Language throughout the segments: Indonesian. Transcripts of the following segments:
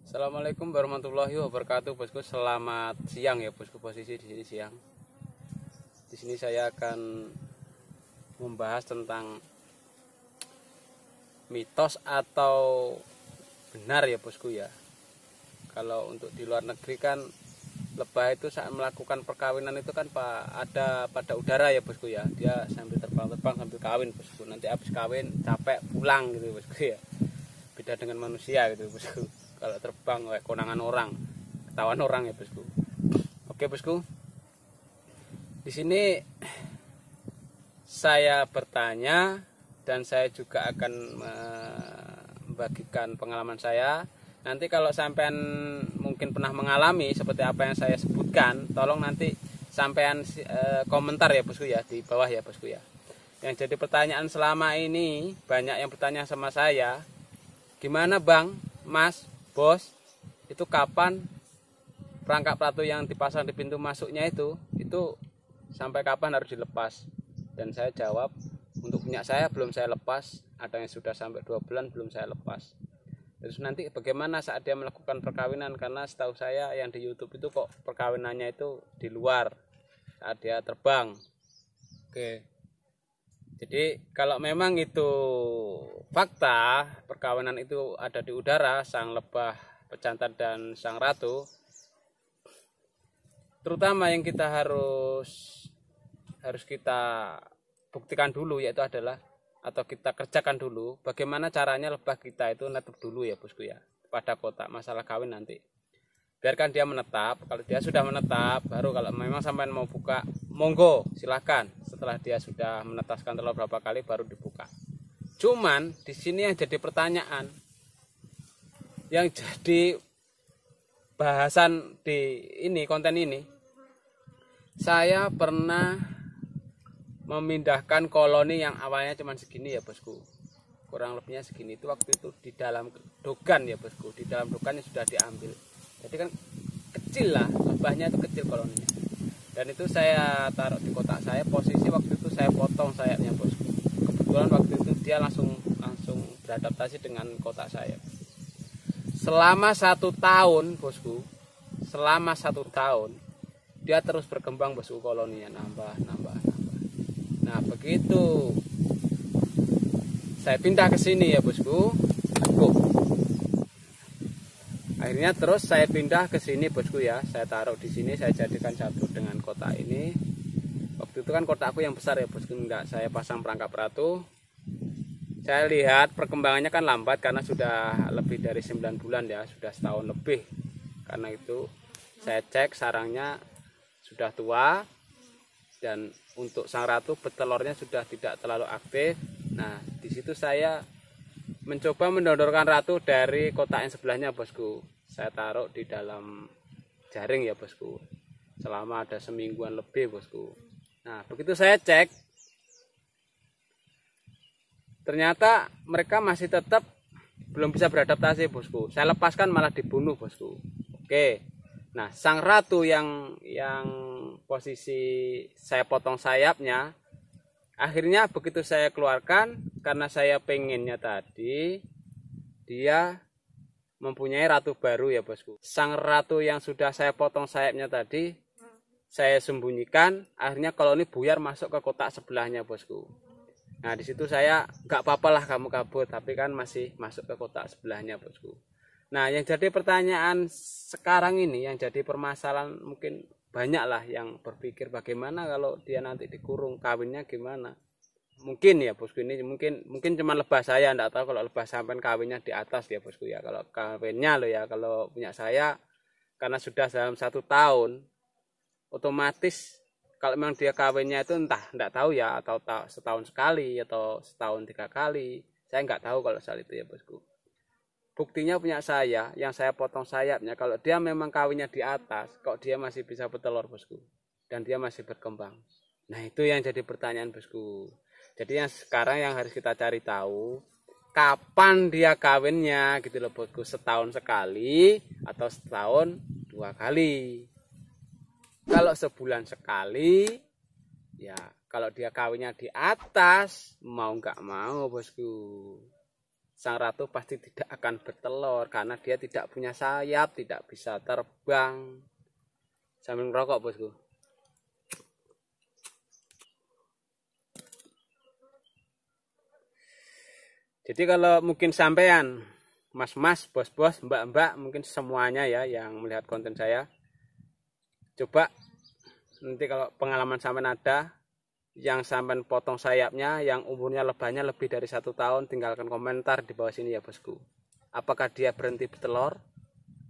Assalamualaikum warahmatullahi wabarakatuh, bosku. Selamat siang ya, bosku. Posisi di sini siang. Di sini saya akan membahas tentang mitos atau benar ya, bosku ya. Kalau untuk di luar negeri kan lebah itu saat melakukan perkawinan itu kan ada pada udara ya, bosku ya. Dia sambil terbang-terbang sambil kawin, bosku. Nanti habis kawin capek pulang gitu, bosku ya. Beda dengan manusia gitu, bosku. Kalau terbang kayak konangan orang, ketahuan orang ya, bosku. Oke, bosku. Di sini saya bertanya dan saya juga akan membagikan pengalaman saya. Nanti kalau sampean mungkin pernah mengalami seperti apa yang saya sebutkan, tolong nanti sampean komentar ya, bosku ya, di bawah ya, bosku ya. Yang jadi pertanyaan selama ini banyak yang bertanya sama saya, gimana Bang, Mas, Bos, itu kapan perangkap ratu yang dipasang di pintu masuknya itu sampai kapan harus dilepas? Dan saya jawab, untuk punya saya belum saya lepas, ada yang sudah sampai 2 bulan belum saya lepas. Terus nanti bagaimana saat dia melakukan perkawinan, karena setahu saya yang di YouTube itu kok perkawinannya itu di luar saat dia terbang. Oke. Jadi kalau memang itu fakta, perkawinan itu ada di udara, sang lebah pejantan dan sang ratu, terutama yang kita harus kita buktikan dulu, yaitu adalah atau kita kerjakan dulu bagaimana caranya lebah kita itu netep dulu ya, bosku ya, pada kotak. Masalah kawin nanti biarkan dia menetap. Kalau dia sudah menetap, baru kalau memang sampai mau buka, monggo silahkan. Setelah dia sudah menetaskan telur berapa kali baru dibuka. Cuman di sini yang jadi pertanyaan, yang jadi bahasan di ini, konten ini, saya pernah memindahkan koloni yang awalnya cuma segini ya, bosku, kurang lebihnya segini. Itu waktu itu di dalam dogan ya, bosku, di dalam dogannya sudah diambil. Jadi kan kecil lah, lebahnya itu kecil koloninya. Dan itu saya taruh di kotak saya. Posisi waktu itu saya potong sayapnya, bosku. Kebetulan waktu itu dia langsung beradaptasi dengan kotak saya. Selama 1 tahun, bosku, selama 1 tahun dia terus berkembang, bosku, koloninya nambah. Nah begitu saya pindah ke sini ya, bosku. Akhirnya terus saya pindah ke sini, bosku ya. Saya taruh di sini, saya jadikan satu dengan kotak ini. Waktu itu kan kotakku yang besar ya, bosku, enggak saya pasang perangkap ratu. Saya lihat perkembangannya kan lambat karena sudah lebih dari 9 bulan ya, sudah setahun lebih. Karena itu saya cek sarangnya sudah tua, dan untuk sang ratu betelornya sudah tidak terlalu aktif. Nah, di situ saya mencoba mendondorkan ratu dari kotak yang sebelahnya, bosku. Saya taruh di dalam jaring ya, bosku, selama ada semingguan lebih, bosku. Nah begitu saya cek, ternyata mereka masih tetap belum bisa beradaptasi, bosku. Saya lepaskan malah dibunuh, bosku. Oke. Nah sang ratu yang posisi saya potong sayapnya, akhirnya begitu saya keluarkan, karena saya pengennya tadi dia mempunyai ratu baru ya, bosku. Sang ratu yang sudah saya potong sayapnya tadi saya sembunyikan, akhirnya koloni buyar masuk ke kotak sebelahnya, bosku. Nah di situ saya nggak apa-apa lah kamu kabur, tapi kan masih masuk ke kotak sebelahnya, bosku. Nah yang jadi pertanyaan sekarang ini, yang jadi permasalahan, mungkin banyak lah yang berpikir bagaimana kalau dia nanti dikurung, kawinnya gimana. Mungkin ya, bosku, ini mungkin cuma lebah saya, enggak tahu kalau lebah sampai kawinnya di atas ya, bosku ya. Kalau kawinnya loh ya, kalau punya saya karena sudah dalam 1 tahun, otomatis kalau memang dia kawinnya itu entah enggak tahu ya, atau setahun sekali atau setahun 3 kali, saya enggak tahu kalau soal itu ya, bosku. Buktinya punya saya yang saya potong sayapnya, kalau dia memang kawinnya di atas, kok dia masih bisa bertelur, bosku, dan dia masih berkembang. Nah itu yang jadi pertanyaan, bosku. Jadi yang sekarang yang harus kita cari tahu, kapan dia kawinnya gitu loh, bosku. Setahun sekali atau setahun 2 kali. Kalau sebulan sekali, ya kalau dia kawinnya di atas, mau nggak mau, bosku, sang ratu pasti tidak akan bertelur karena dia tidak punya sayap, tidak bisa terbang. Sambil ngerokok bosku. Jadi kalau mungkin sampean, mas-mas, bos-bos, mbak-mbak, mungkin semuanya ya yang melihat konten saya, coba nanti kalau pengalaman sampean ada yang sampean potong sayapnya, yang umurnya lebahnya lebih dari 1 tahun, tinggalkan komentar di bawah sini ya bosku. Apakah dia berhenti bertelur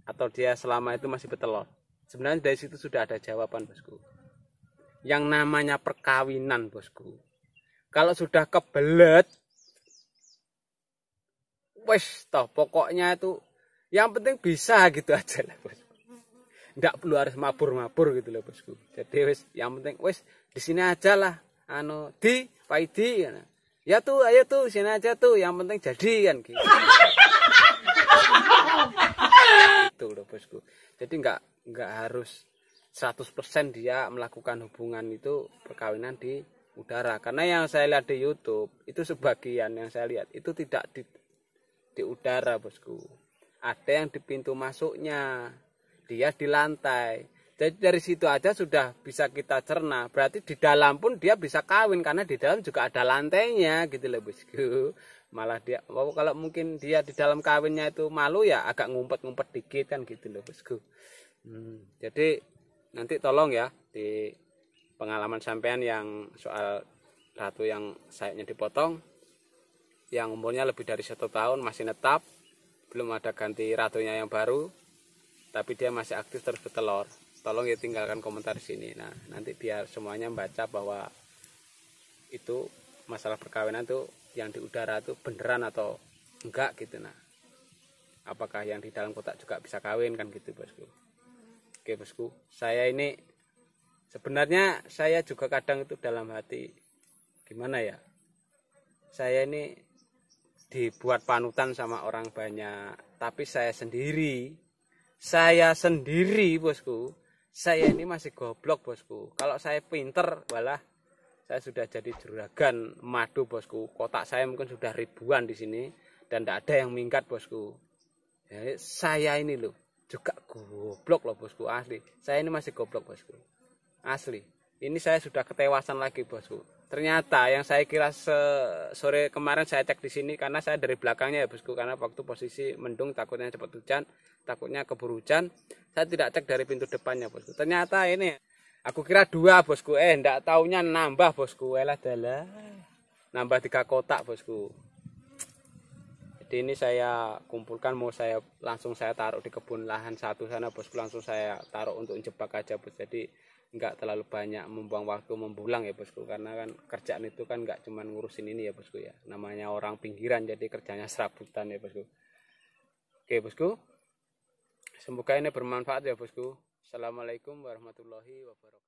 atau dia selama itu masih bertelur? Sebenarnya dari situ sudah ada jawaban bosku. Yang namanya perkawinan bosku, kalau sudah kebelet, wes toh pokoknya itu yang penting bisa gitu aja lah bosku. Nggak perlu harus mabur-mabur gitu loh bosku. Jadi wes yang penting wes di sini aja lah. Di Pak Idi ya tuh, ayo tuh sini aja tuh, yang penting jadi kan gitu. Itu loh bosku. Jadi nggak harus 100% dia melakukan hubungan itu perkawinan di udara. Karena yang saya lihat di YouTube itu sebagian yang saya lihat itu tidak di udara bosku, ada yang di pintu masuknya, dia di lantai. Jadi dari situ aja sudah bisa kita cerna, berarti di dalam pun dia bisa kawin karena di dalam juga ada lantainya gitu loh bosku. Malah dia kalau mungkin dia di dalam kawinnya itu malu ya agak ngumpet-ngumpet dikit kan gitu loh bosku. Jadi nanti tolong ya di pengalaman sampean yang soal ratu yang sayapnya dipotong, yang umurnya lebih dari 1 tahun masih netap, belum ada ganti ratunya yang baru, tapi dia masih aktif terus bertelur. Tolong ya tinggalkan komentar di sini. Nah, nanti biar semuanya membaca bahwa itu masalah perkawinan tuh yang di udara itu beneran atau enggak gitu. Nah, apakah yang di dalam kotak juga bisa kawin kan gitu bosku. Oke bosku, saya ini sebenarnya saya juga kadang itu dalam hati gimana ya, saya ini dibuat panutan sama orang banyak, tapi saya sendiri bosku, saya ini masih goblok bosku. Kalau saya pinter, walah saya sudah jadi juragan madu bosku. Kotak saya mungkin sudah ribuan di sini dan tidak ada yang minggat bosku. Jadi saya ini loh juga goblok loh bosku, asli. Saya ini masih goblok bosku, asli. Ini saya sudah ketewasan lagi bosku. Ternyata yang saya kira sore kemarin saya cek di sini karena saya dari belakangnya ya bosku, karena waktu posisi mendung takutnya cepat hujan, takutnya keburu hujan. Saya tidak cek dari pintu depannya bosku. Ternyata ini aku kira 2 bosku, ndak taunya nambah bosku. Elah dalah. Nambah 3 kotak bosku. Jadi ini saya kumpulkan, mau saya langsung saya taruh di kebun lahan satu sana bosku, langsung saya taruh untuk jebak aja bos. Jadi nggak terlalu banyak membuang waktu membulang ya bosku, karena kan kerjaan itu kan nggak cuma ngurusin ini ya bosku ya, namanya orang pinggiran jadi kerjanya serabutan ya bosku. Oke bosku, semoga ini bermanfaat ya bosku. Assalamualaikum warahmatullahi wabarakatuh.